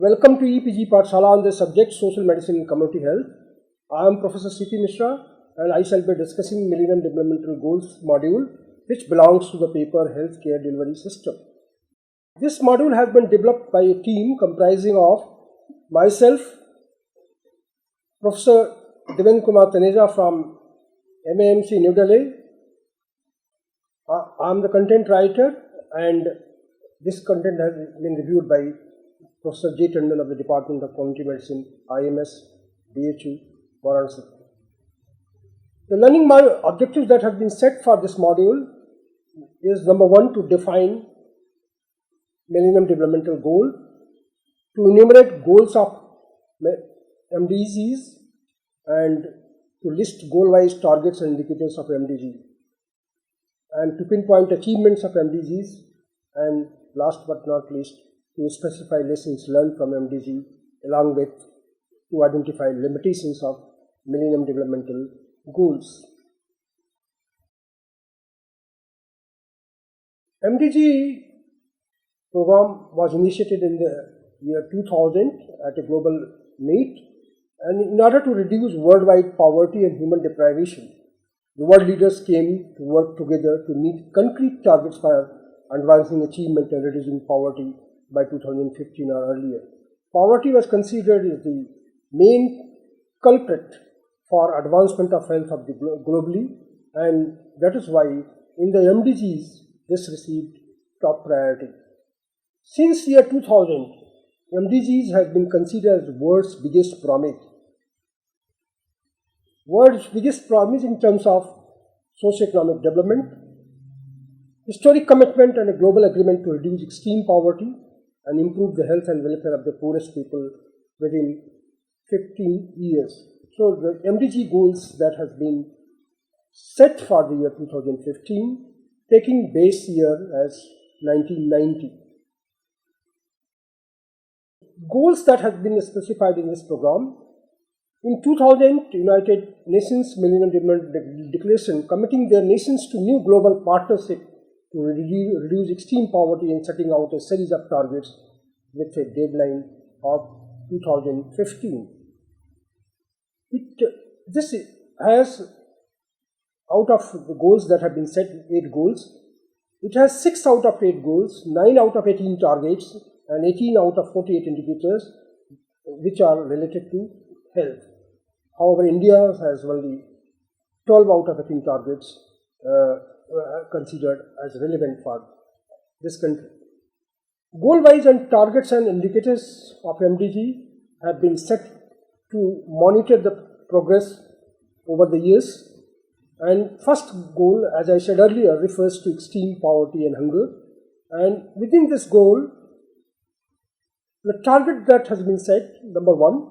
Welcome to EPG Pathshala on the subject Social Medicine and Community Health. I am Professor C.P. Mishra and I shall be discussing Millennium Developmental Goals module, which belongs to the paper Healthcare Delivery System. This module has been developed by a team comprising of myself, Professor Devendra Kumar Taneja from MAMC New Delhi. I am the content writer and this content has been reviewed by Professor J. Tandon of the Department of Community Medicine, IMS, BHU, Varanasi. The learning objectives that have been set for this module is number one, to define Millennium Developmental Goal, to enumerate goals of MDGs and to list goal-wise targets and indicators of MDG, and to pinpoint achievements of MDGs, and last but not least, to specify lessons learned from MDG, along with to identify limitations of Millennium Developmental Goals. MDG program was initiated in the year 2000 at a global meet, and in order to reduce worldwide poverty and human deprivation, the world leaders came to work together to meet concrete targets for advancing achievement and reducing poverty by 2015 or earlier. Poverty was considered as the main culprit for advancement of health of the globally, and that is why in the MDGs this received top priority. Since year 2000, MDGs has been considered as the world's biggest promise. World's biggest promise in terms of socio-economic development, historic commitment and a global agreement to reduce extreme poverty and improve the health and welfare of the poorest people within 15 years. So the MDG goals that has been set for the year 2015, taking base year as 1990. Goals that have been specified in this program. In 2000, United Nations Millennium Development Declaration committing their nations to new global partnership to reduce extreme poverty and setting out a series of targets with a deadline of 2015. This has, out of the goals that have been set, 8 goals, it has 6 out of 8 goals, 9 out of 18 targets, and 18 out of 48 indicators which are related to health. However, India has only 12 out of 18 targets considered as relevant for this country. Goal-wise and targets and indicators of MDG have been set to monitor the progress over the years. And first goal, as I said earlier, refers to extreme poverty and hunger. And within this goal, the target that has been set, number one,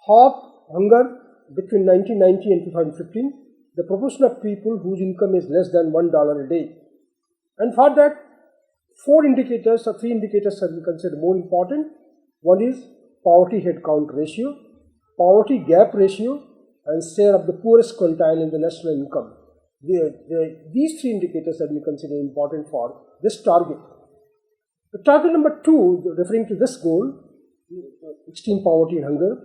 halve hunger between 1990 and 2015, the proportion of people whose income is less than $1 a day. And for that, 3 indicators have been considered more important. One is poverty headcount ratio, poverty gap ratio, and share of the poorest quintile in the national income. These 3 indicators have been considered important for this target. The target number 2, referring to this goal, extreme poverty and hunger,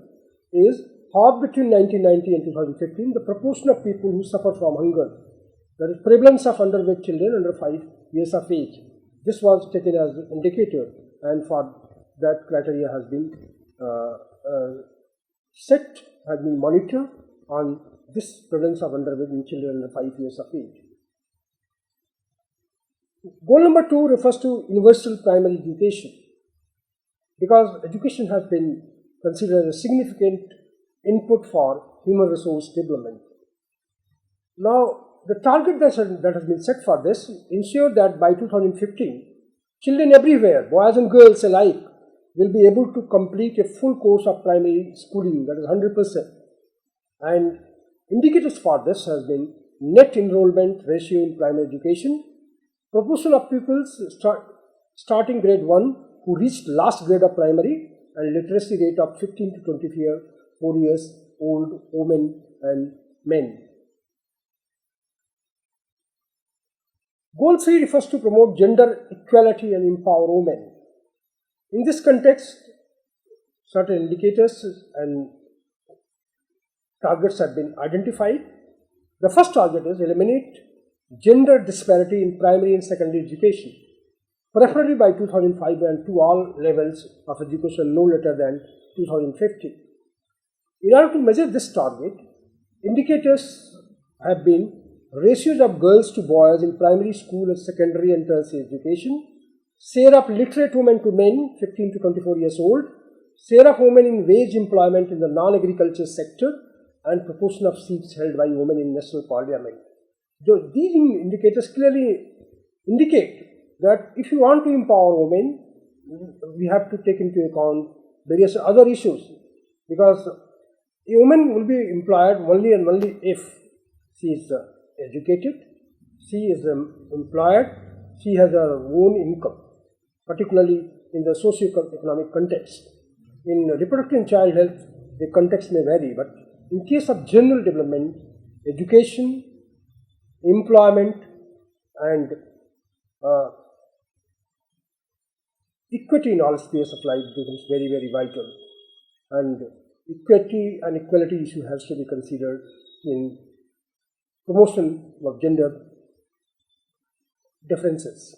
is halve between 1990 and 2015 the proportion of people who suffer from hunger, that is prevalence of underweight children under 5 years of age. This was taken as the indicator, and for that criteria has been monitored on this prevalence of underweight in children under 5 years of age. Goal number 2 refers to universal primary education, because education has been considered as a significant input for human resource development. Now, the target that has been set for this ensure that by 2015, children everywhere, boys and girls alike, will be able to complete a full course of primary schooling, that is 100%. And indicators for this has been net enrollment ratio in primary education, proportion of pupils starting grade 1 who reached last grade of primary, and literacy rate of 15 to 24 years old women and men. Goal 3 refers to promote gender equality and empower women. In this context, certain indicators and targets have been identified. The first target is eliminate gender disparity in primary and secondary education, preferably by 2005 and to all levels of education no later than 2050. In order to measure this target, indicators have been ratios of girls to boys in primary school and secondary and tertiary education, share of literate women to men 15 to 24 years old, share of women in wage employment in the non-agriculture sector, and proportion of seats held by women in national parliament. These indicators clearly indicate that if you want to empower women, we have to take into account various other issues, because a woman will be employed only and only if she is educated, she is employed, she has her own income, particularly in the socio-economic context. In reproductive and child health, the context may vary, but in case of general development, education, employment, and equity in all spheres of life becomes very, very vital. And equity and equality issue has to be considered in promotion of gender differences.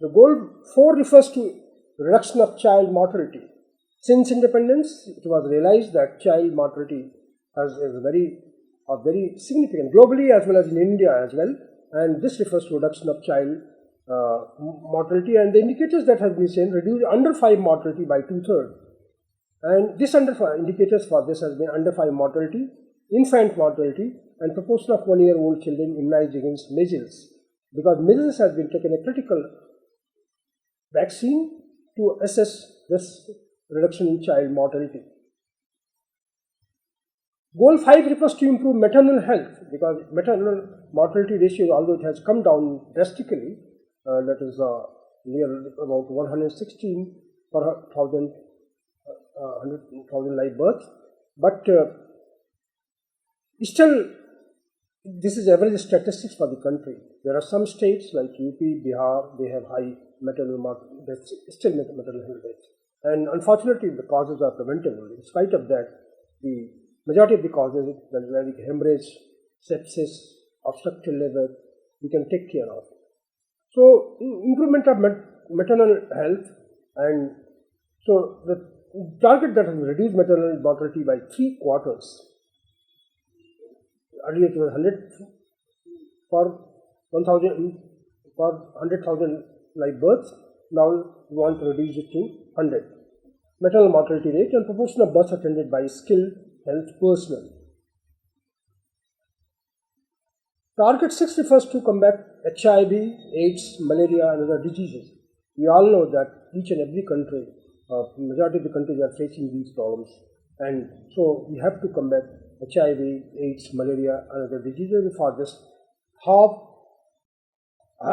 The goal 4 refers to reduction of child mortality. Since independence, it was realized that child mortality is very significant globally as well as in India as well, and this refers to reduction of child mortality, and the indicators that have been seen reduce under 5 mortality by 2/3. And this indicators for this has been under 5 mortality, infant mortality, and proportion of 1-year-old children immunized against measles, because measles has been taken a critical vaccine to assess this reduction in child mortality. Goal 5 refers to improve maternal health, because maternal mortality ratio, although it has come down drastically, that is near about 116 per 100,000 live births, but still this is average statistics for the country. There are some states like UP, Bihar, they have high maternal deaths, still maternal health deaths. And unfortunately, the causes are preventable. In spite of that, the majority of the causes, like hemorrhage, sepsis, obstructive labor, we can take care of. So, improvement of maternal health, and so the target that has reduced maternal mortality by 3 quarters. Earlier it was 100 for 100,000 live births. Now we want to reduce it to 100. Maternal mortality rate and proportion of births attended by skilled health personnel. Target 6 refers to combat HIV, AIDS, malaria, and other diseases. We all know that each and every country, majority of the countries are facing these problems, and so we have to combat HIV, AIDS, malaria, and other diseases. For this, have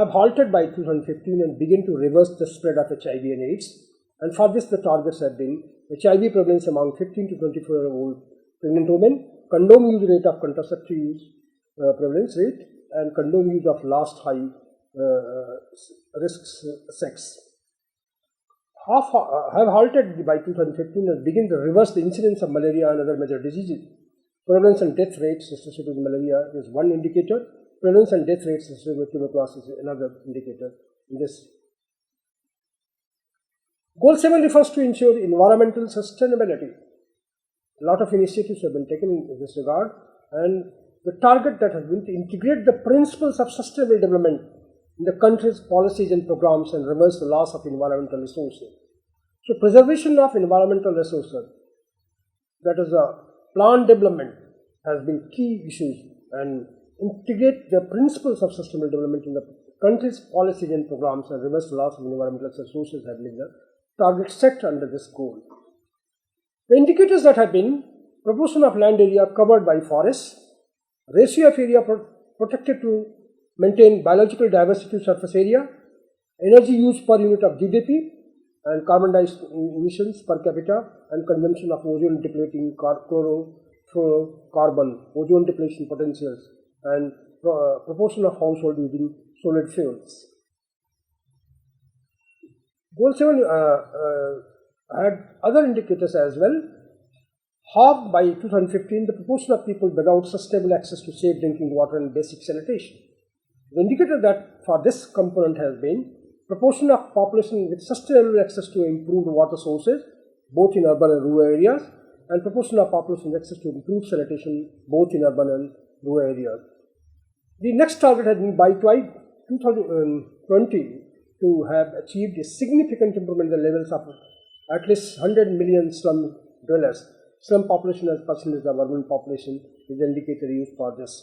halted by 2015 and begin to reverse the spread of HIV and AIDS. And for this, the targets have been HIV prevalence among 15 to 24-year-old pregnant women, condom use rate of contraceptive use prevalence rate, and condom use of last high risk sex. Have halted by 2015 and begin to reverse the incidence of malaria and other major diseases. Prevalence and death rates associated with malaria is one indicator. Prevalence and death rates associated with tuberculosis is another indicator in this. Goal 7 refers to ensure environmental sustainability. A lot of initiatives have been taken in this regard, and the target that has been to integrate the principles of sustainable development in the country's policies and programs and reverse the loss of environmental resources. So, preservation of environmental resources, that is plant development, has been key issues, and integrate the principles of sustainable development in the country's policies and programs and reverse the loss of environmental resources have been the target set under this goal. The indicators that have been proportion of land area covered by forests, ratio of area protected to maintain biological diversity to surface area, energy use per unit of GDP, and carbon dioxide emissions per capita, and consumption of ozone depleting chlorofluorocarbon, ozone depletion potentials, and proportion of household using solid fuels. Goal 7 had other indicators as well. Halved by 2015 the proportion of people without sustainable access to safe drinking water and basic sanitation. The indicator that for this component has been proportion of population with sustainable access to improved water sources, both in urban and rural areas, and proportion of population with access to improved sanitation, both in urban and rural areas. The next target has been by 2020 to have achieved a significant improvement in the levels of at least 100 million slum dwellers. Slum population as percentage of urban population is the indicator used for this.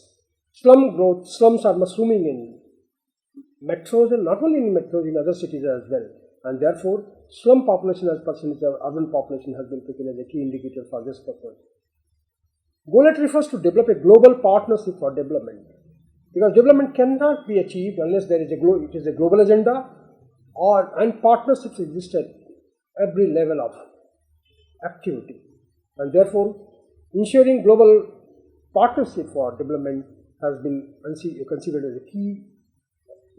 Slum growth, slums are mushrooming in metros and not only in metros, in other cities as well. And therefore, slum population as percentage of urban population has been taken as a key indicator for this purpose. GoalNet refers to develop a global partnership for development, because development cannot be achieved unless there is it is a global agenda, and partnerships exist at every level of activity. And therefore, ensuring global partnership for development has been considered as a key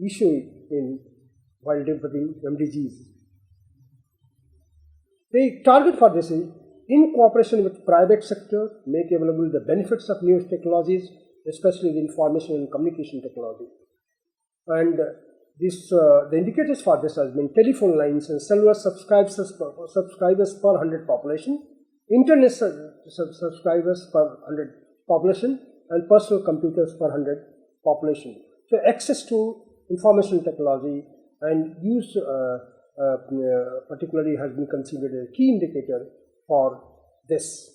issue while developing MDGs. The target for this is, in cooperation with private sector, make available the benefits of new technologies, especially the information and communication technology. And the indicators for this has been telephone lines and cellular subscribers per 100 population, internet subscribers per 100 population, and personal computers per 100 population. So access to information technology and use particularly has been considered a key indicator for this.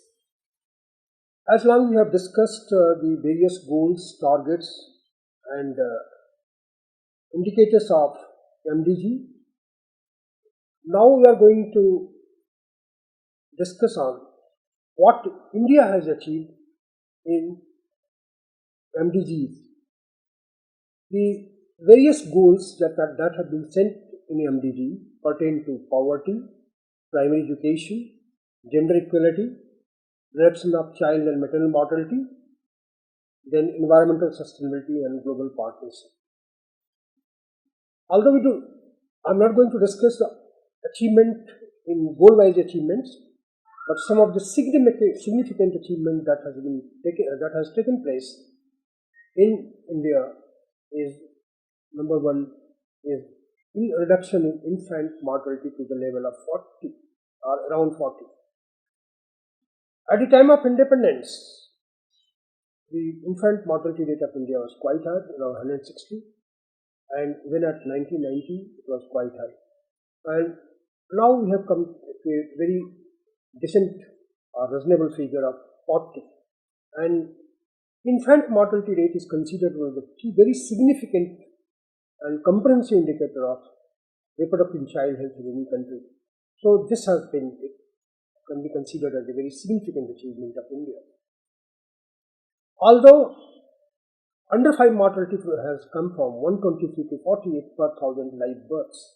As long we have discussed the various goals, targets, and indicators of MDG, now we are going to discuss on what India has achieved in MDGs. The various goals that have been set in MDG pertain to poverty, primary education, gender equality, reduction of child and maternal mortality, then environmental sustainability and global partnership. Although I'm not going to discuss the achievement in goal-wise achievements, but some of the significant achievement that has taken place in India is, number one, is in reduction in infant mortality to the level of 40 or around 40. At the time of independence, the infant mortality rate of India was quite high, around 160, and when at 1990 it was quite high. And now we have come to a very decent or reasonable figure of 40. And infant mortality rate is considered one of the very significant and comprehensive indicator of reproductive child health in any country. So this can be considered as a very significant achievement of India. Although under 5 mortality has come from 123 to 48 per 1,000 live births,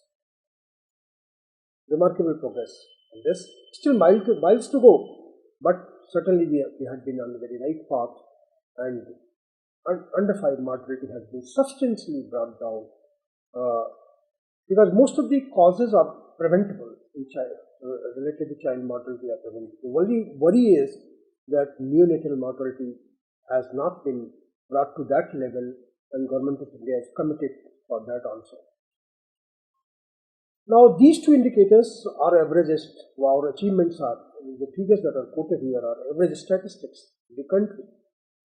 remarkable progress. And this still miles to go, but certainly we had been on the very right path, and under 5 mortality has been substantially brought down, because most of the causes are preventable in child related to child mortality are preventable. The only worry is that neonatal mortality has not been brought to that level, and Government of India is committed for that also. Now these two indicators are averages. Our achievements are, the figures that are quoted here are average statistics in the country.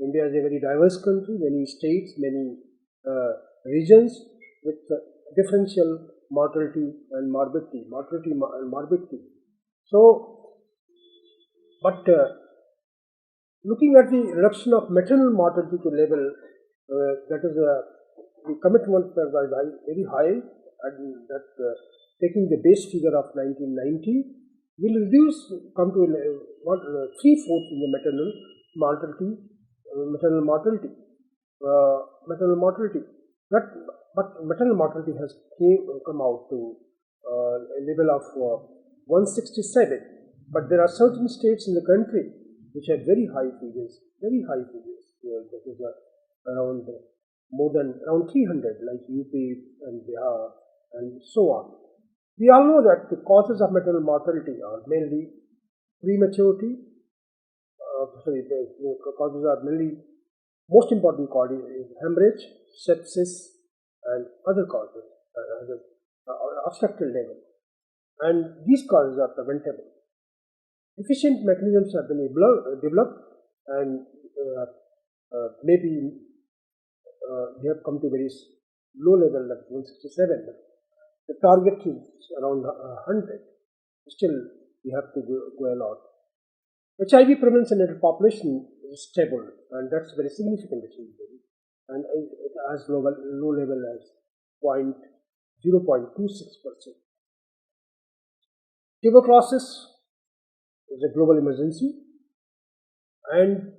India is a very diverse country, many states, many regions with differential mortality and morbidity. So, but looking at the reduction of maternal mortality to level, that is the commitment was very high, and that taking the base figure of 1990 will come to 3/4 in the maternal mortality. But maternal mortality has come out to a level of 167. But there are certain states in the country which have very high figures. That is around 300, like UP and Bihar and so on. We all know that the causes of maternal mortality are mainly prematurity. The causes are mainly, most important cause is hemorrhage, sepsis, and other causes, obstructed labor. And these causes are preventable. Efficient mechanisms have been developed, and maybe we have come to very low level like 167. The target is around 100. Still, we have to go a lot. HIV prevalence in the population is stable, and that's very significant achievement. And it has low level as 0.26%. Tuberculosis is a global emergency, and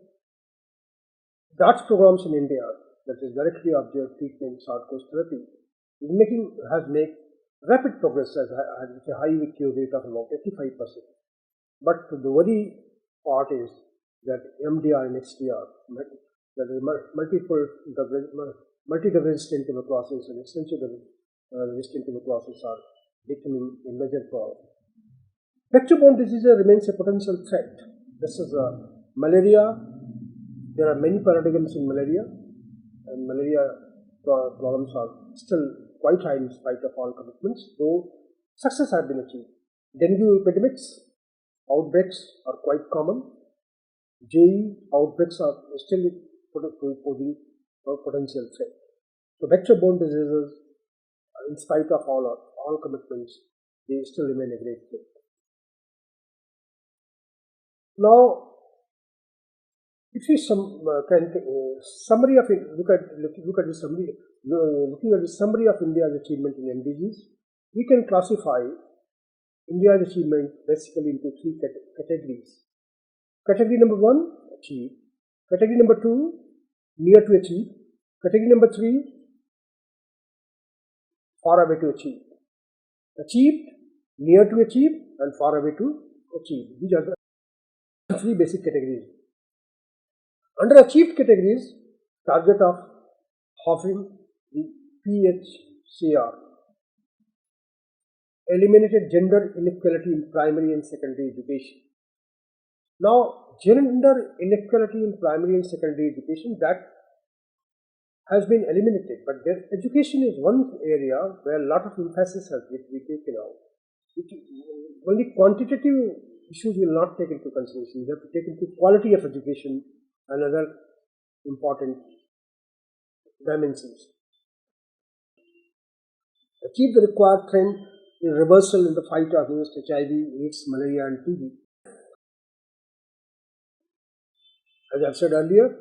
DARTS programs in India, that is directly observed treatment sarcos therapy, has made rapid progress with a high cure rate of about 85%. But the worry part is that MDR and XDR, that is multi-drug resistant tuberculosis and extensive resistant tuberculosis, are becoming a major problem. Vector-borne disease remains a potential threat. This is malaria. There are many paradigms in malaria, and malaria problems are still quite high in spite of all commitments, though success has been achieved. Dengue epidemics, outbreaks are quite common. JE outbreaks are still posing a potential threat. So vector-borne diseases, in spite of all commitments, they still remain a great threat. Now, if we summary of it, look at the summary, looking at the summary of India's achievement in MDGs, we can classify India's achievement basically into three categories. Category number 1, achieve. Category number 2, near to achieve. Category number 3, far away to achieve. Achieved, near to achieve, and far away to achieve. These are the three basic categories. Under achieved categories, target of halving the PHCR, eliminated gender inequality in primary and secondary education. Now, gender inequality in primary and secondary education, that has been eliminated, but education is one area where a lot of emphasis has to be taken out. Only quantitative issues will not take into consideration. You have to take into quality of education and other important dimensions. Achieve the required trend in reversal in the fight against HIV, AIDS, malaria, and TB. As I've said earlier,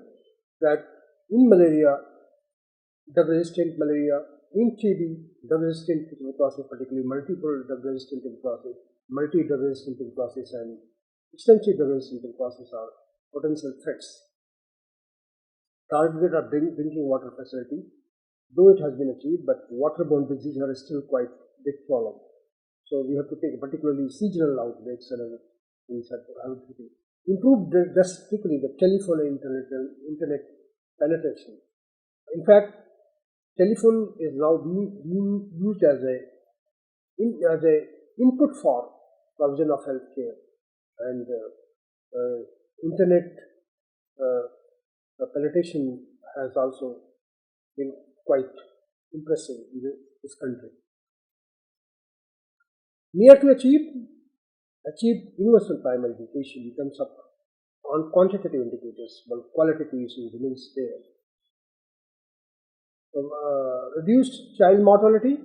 that in malaria, drug-resistant malaria, in TB, drug-resistant tuberculosis, particularly multiple drug-resistant tuberculosis, multi-drug-resistant tuberculosis, and extensive drug-resistant tuberculosis are potential threats. Targeted of drinking water facility, though it has been achieved, but waterborne diseases are still quite a big problem. So we have to take particularly seasonal outbreaks and other things that have to be improved drastically the telephone and internet penetration. In fact, telephone is now being used as a input for provision of healthcare, and internet penetration has also been quite impressive in this country. Near to achieve universal primary education in terms of on quantitative indicators, but qualitative issues remains there. Reduced child mortality,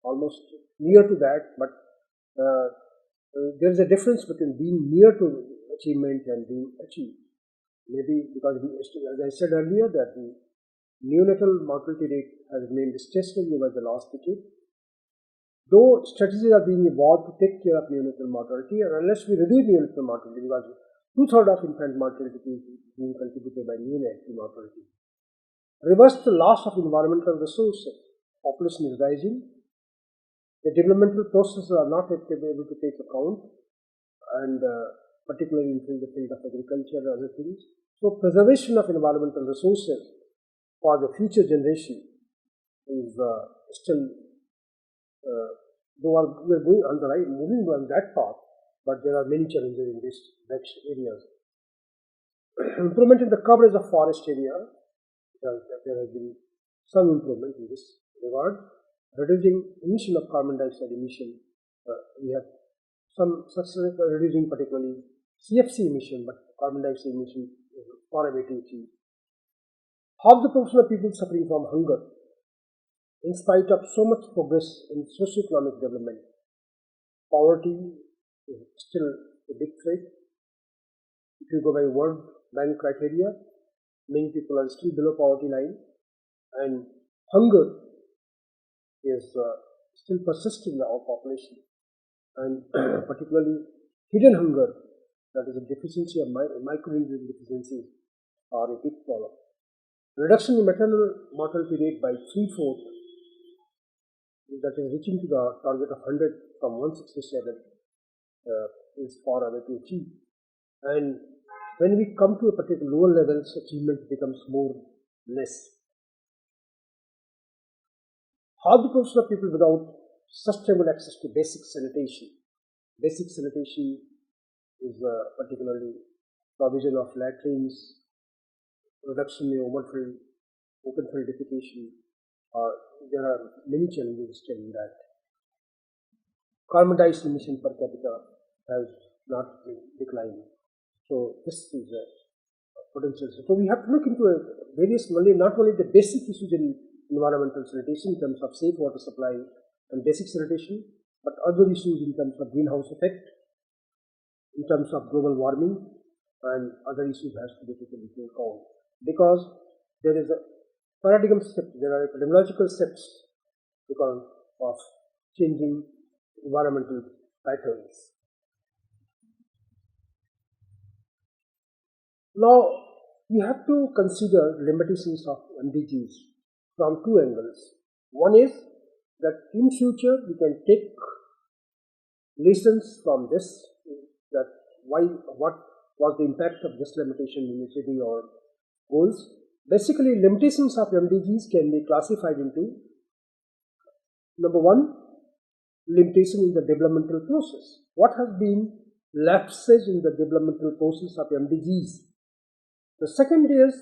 almost near to that, but there is a difference between being near to achievement and being achieved. Maybe because, as I said earlier, that the neonatal mortality rate has remained stationary over the last decade. Though strategies are being evolved to take care of neonatal mortality, and unless we reduce neonatal mortality, because 2/3 of infant mortality is being contributed by neonatal mortality. Reverse the loss of environmental resources. Population is rising. The developmental processes are not able to take account, and particularly in the field of agriculture and other things. So preservation of environmental resources for the future generation is still though we are going on the right, moving on that path, but there are many challenges in these areas. Improvement in the coverage of forest area, there has been some improvement in this regard. Reducing emission of carbon dioxide emission, we have some success reducing particularly CFC emission, but carbon dioxide emission is far away to achieve. Half the proportion of people suffering from hunger, in spite of so much progress in socio-economic development. Poverty is still a big threat. If you go by World Bank criteria, many people are still below poverty line, and hunger is still persisting in our population, and particularly hidden hunger, that is a deficiency of micronutrient deficiencies, are a big problem. Reduction in maternal mortality rate by 3/4, that is reaching to the target of 100 from 167, is far away to achieve. And when we come to a particular lower levels, achievement becomes more less. Half the proportion of people without sustainable access to basic sanitation. Basic sanitation is particularly provision of latrines, reduction in open field defecation. There are many challenges still in that. Carbon dioxide emission per capita has not been declining. So this is a potential. So we have to look into various, not only the basic issues in environmental sanitation in terms of safe water supply and basic sanitation, but other issues in terms of greenhouse effect, in terms of global warming, and other issues has to be taken into account. Because there is a paradigm shift, there are epidemiological shifts because of changing environmental patterns. Now, we have to consider limitations of MDGs from two angles. One is that in future we can take lessons from this, that what was the impact of this limitation in achieving our goals. Basically, limitations of MDGs can be classified into, number one, limitation in the developmental process. What has been lapses in the developmental process of MDGs? The second is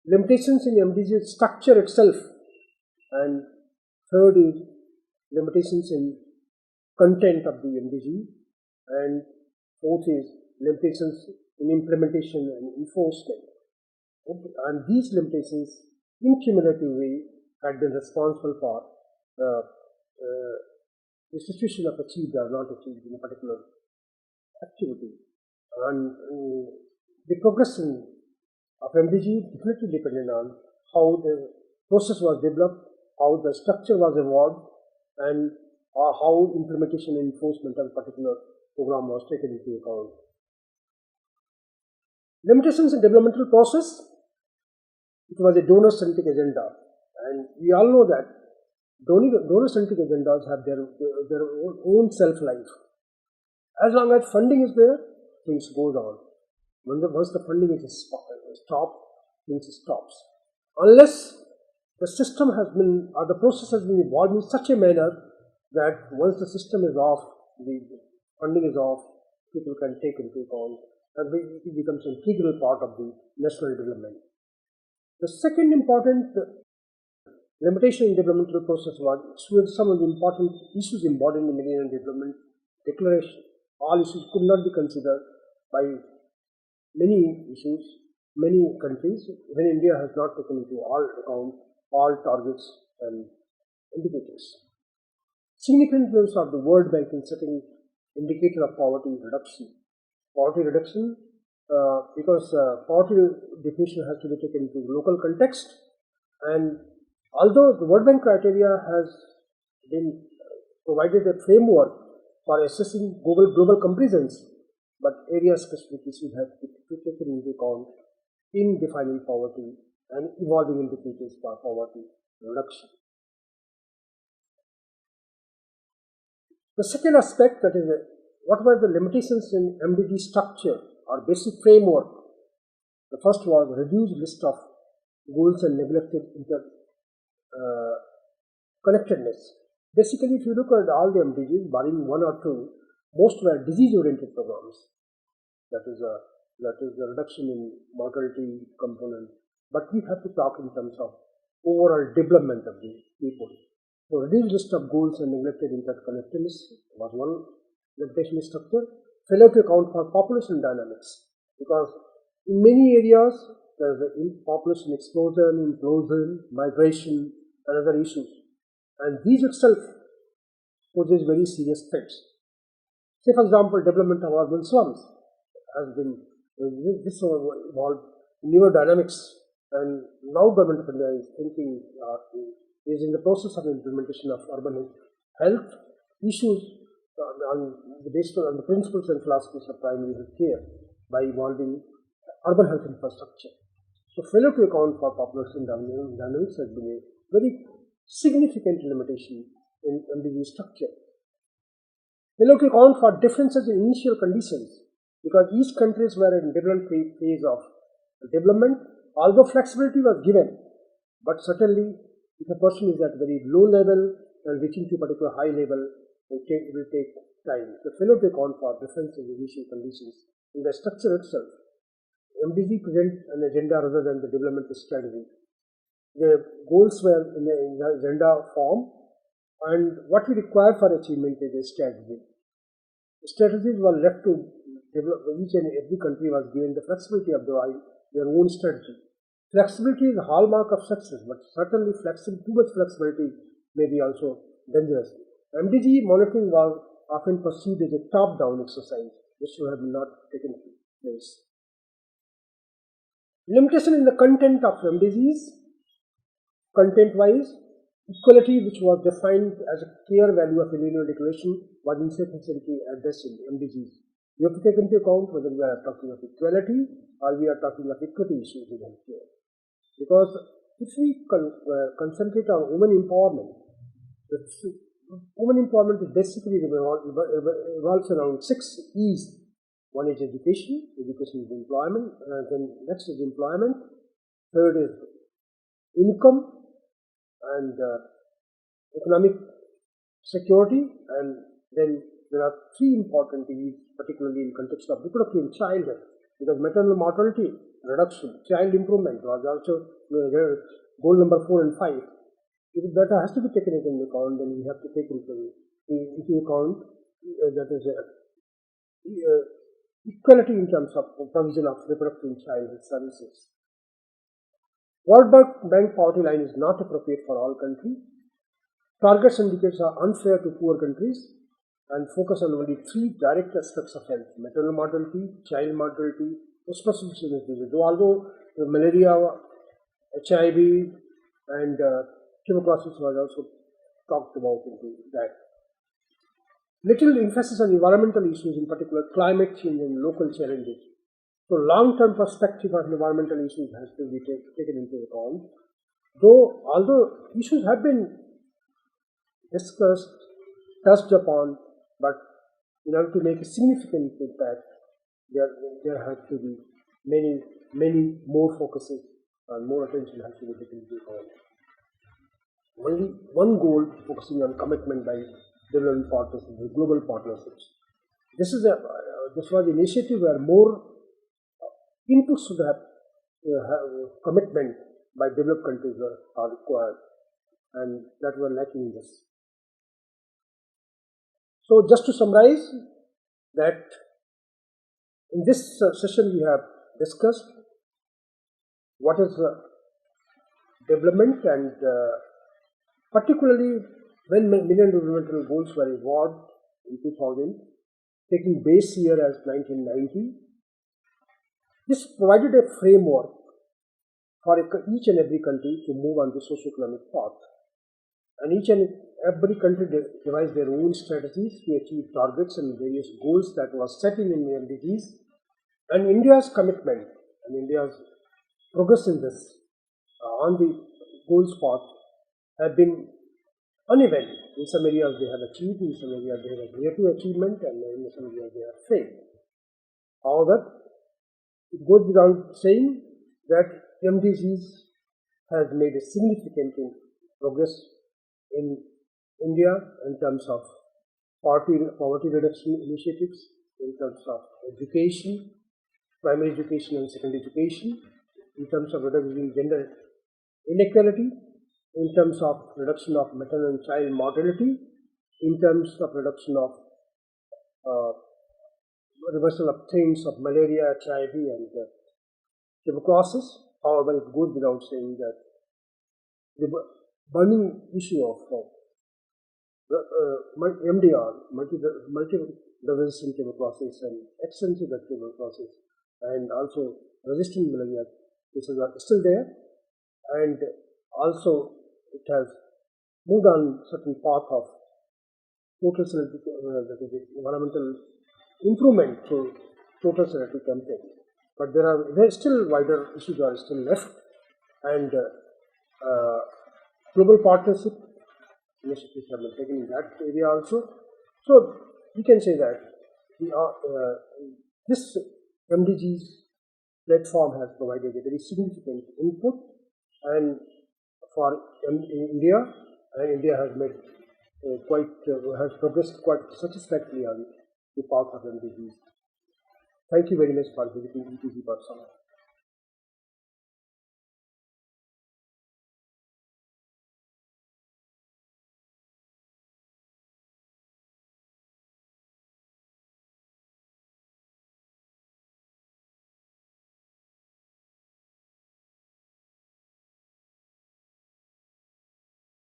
limitations in MDG structure itself, and third is limitations in content of the MDG, and fourth is limitations in implementation and enforcement. Okay. And these limitations in cumulative way had been responsible for the situation of achieved or not achieved in a particular activity. And the progression of MDG definitely depended on how the process was developed, how the structure was evolved, and how implementation and enforcement of a particular program was taken into account. Limitations in developmental process, it was a donor-centric agenda, and we all know that donor-centric agendas have their own self-life. As long as funding is there, things goes on. Once the funding is stopped, things stops. Unless the system has been, or the process has been evolved in such a manner that once the system is off, the funding is off, people can take into account, and it becomes an integral part of the national development. The second important limitation in developmental process was some of the important issues embodied in the Millennium Development Declaration. All issues could not be considered by many issues, many countries, when India has not taken into account all targets and indicators. Significant influence of the World Bank in setting indicator of poverty reduction. Poverty reduction, because poverty definition has to be taken into local context, and although the World Bank criteria has been provided a framework for assessing global comparisons, but area-specific issues have to be taken into account in defining poverty and evolving indicators for poverty reduction. The second aspect, that is, what were the limitations in MDG structure or basic framework? The first was reduced list of goals and neglected connectedness. Basically, if you look at all the MDGs, barring one or two, most were disease-oriented programs. That is the reduction in mortality component. But we have to talk in terms of overall development of the people. So, reduced list of goals and neglected interconnectedness was one limitation structure. Failure to account for population dynamics, because in many areas there is a population explosion, implosion, migration, and other issues, and these itself poses very serious threats. Say, for example, development of urban slums has been this involved newer dynamics, and now government of India is thinking is in the process of implementation of urban health issues based on the principles and philosophies of primary health care by involving urban health infrastructure. So, failure to account for population dynamics has been a very significant limitation in MDG structure. Failure to account for differences in initial conditions, because each countries were in different phase of development, although flexibility was given, but certainly if a person is at very low level and reaching to a particular high level, it will take time. So, failure to account for differences in initial conditions in the structure itself. MDG presents an agenda rather than the development strategy. The goals were in the agenda form, and what we require for achievement is a strategy. The strategies were left to develop. Each and every country was given the flexibility of their own strategy. Flexibility is a hallmark of success, but certainly too much flexibility may be also dangerous. MDG monitoring was often perceived as a top-down exercise. This should have not taken place. Limitation in the content of MDGs. Content-wise, equality, which was defined as a clear value of Millennium Declaration, was insufficiently addressed in MDGs. We have to take into account whether we are talking of equality or we are talking of equity issues in healthcare. Because if we concentrate on women empowerment, women empowerment is basically revolves around 6 E's. One is education is employment, then next is employment, third is income and economic security, and then there are 3 important E's, particularly in context of reproductive and childhood, because maternal mortality reduction, child improvement was also goal number 4 and 5. If that has to be taken into account, then we have to take into account that is equality in terms of provision of reproductive and childhood services. World Bank poverty line is not appropriate for all countries. Targets and indicators are unfair to poor countries and focus on only 3 direct aspects of health: maternal mortality, child mortality, specific diseases. Although malaria, HIV, and tuberculosis was also talked about into that. Little emphasis on environmental issues, in particular climate change and local challenges. So, long-term perspective of environmental issues has to be taken into account. Although issues have been discussed, touched upon, but in order to make a significant impact, there have to be many more focuses and more attention has to be taken into account. Only one goal focusing on commitment by development partners is the global partnerships. This was an initiative where more inputs to have commitment by developed countries are required, and that were lacking in this. So, just to summarize, that in this session we have discussed what is development, and particularly when Millennium Development Goals were evolved in 2000, taking base year as 1990. This provided a framework for each and every country to move on the socio-economic path, and each and every country devised their own strategies to achieve targets and various goals that were set in the MDGs. And India's commitment and India's progress in this on the goals path have been uneven. In some areas they have achieved, in some areas they have near to achievement, and in some areas they have failed. However, it goes without saying that MDGs has made a significant progress in India in terms of poverty reduction initiatives, in terms of education, primary education and secondary education, in terms of reducing gender inequality, in terms of reduction of maternal and child mortality, in terms of reduction of reversal of things of malaria, HIV, and tuberculosis. However, it goes without saying that the burning issue of MDR, multi-resistant tuberculosis, and extensive tuberculosis, and also resistant malaria cases are still there, and also it has moved on certain path of total environmental improvement through total sanitary campaign. But there are still wider issues are still left, and global partnership initiatives have been taken in that area also. So we can say that this MDGs platform has provided a very significant input, and for India, and India has made has progressed quite satisfactorily on the path of MDGs. Thank you very much for visiting ETG Barcelona.